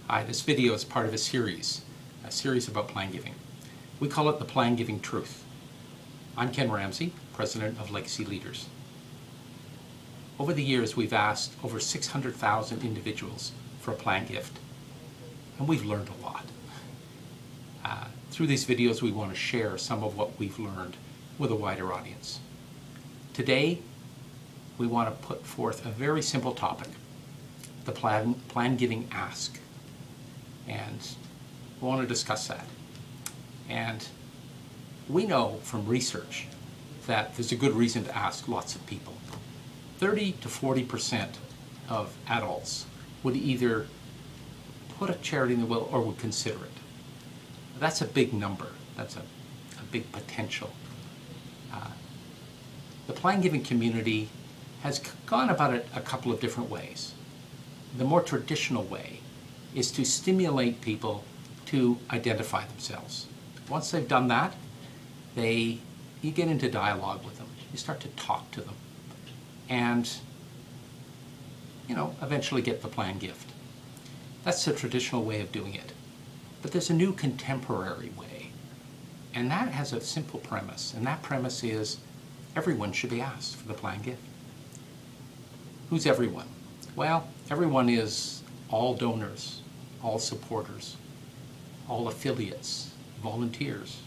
Hi, this video is part of a series about plan giving. We call it the Plan Giving Truth. I'm Ken Ramsay, President of Legacy Leaders. Over the years, we've asked over 600,000 individuals for a plan gift, and we've learned a lot. Through these videos, we want to share some of what we've learned with a wider audience. Today, we want to put forth a very simple topic, the plan giving ask. And we want to discuss that. And we know from research that there's a good reason to ask lots of people. 30 to 40% of adults would either put a charity in the will or would consider it. That's a big number. That's a big potential. The plan giving community has gone about it a couple of different ways. The more traditional way is to stimulate people to identify themselves. Once they've done that, you get into dialogue with them. You start to talk to them and, eventually get the plan gift. That's the traditional way of doing it. But there's a new contemporary way, and that has a simple premise, and that premise is everyone should be asked for the plan gift. Who's everyone? Well, everyone is all donors, all supporters, all affiliates, volunteers,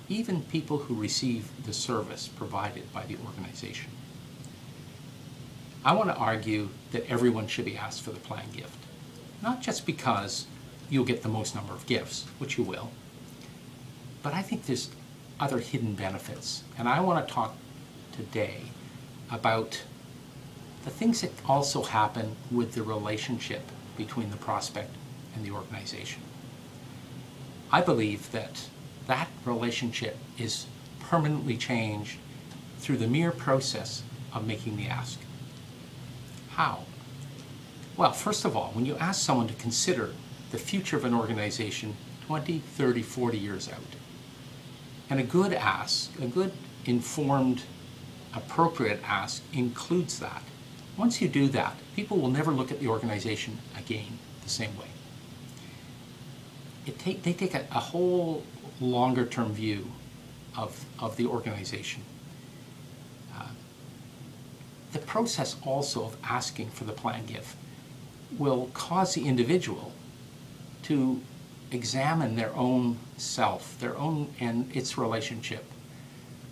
even people who receive the service provided by the organization. I want to argue that everyone should be asked for the plan gift, not just because you'll get the most number of gifts, which you will, but I think there's other hidden benefits. And I want to talk today about the things that also happen with the relationship between the prospect and the organization. I believe that that relationship is permanently changed through the mere process of making the ask. How? Well, first of all, when you ask someone to consider the future of an organization 20, 30, 40 years out, and a good ask, a good informed, appropriate ask includes that. Once you do that, people will never look at the organization again the same way. They take a whole longer-term view of the organization. The process also of asking for the plan gift will cause the individual to examine their own self, and its relationship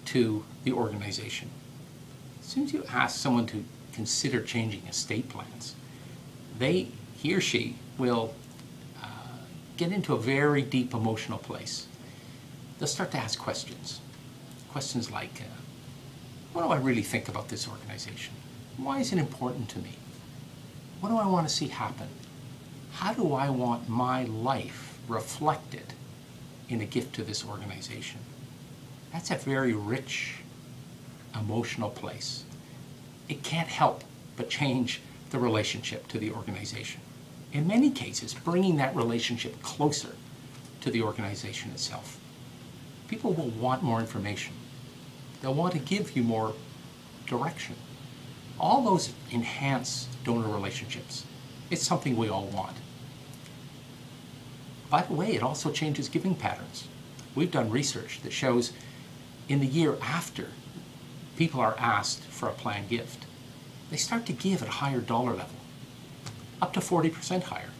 to the organization. As soon as you ask someone to consider changing estate plans, he or she will get into a very deep emotional place. They'll start to ask questions. Questions like, what do I really think about this organization? Why is it important to me? What do I want to see happen? How do I want my life reflected in a gift to this organization? That's a very rich, emotional place. It can't help but change the relationship to the organization. In many cases, bringing that relationship closer to the organization itself. People will want more information. They'll want to give you more direction. All those enhance donor relationships. It's something we all want. By the way, it also changes giving patterns. We've done research that shows in the year after people are asked for a planned gift, they start to give at a higher dollar level, up to 40% higher.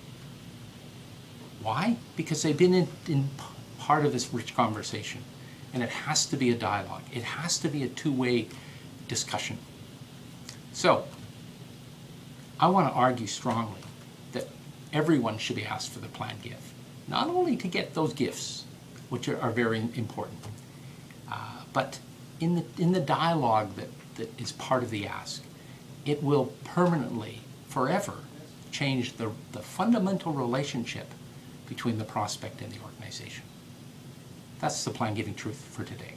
Why? Because they've been in part of this rich conversation, and it has to be a dialogue. It has to be a two-way discussion. So, I want to argue strongly that everyone should be asked for the planned gift, not only to get those gifts, which are very important, but in the dialogue that is part of the ask. It will permanently, forever, change the fundamental relationship between the prospect and the organization. That's the plan giving truth for today.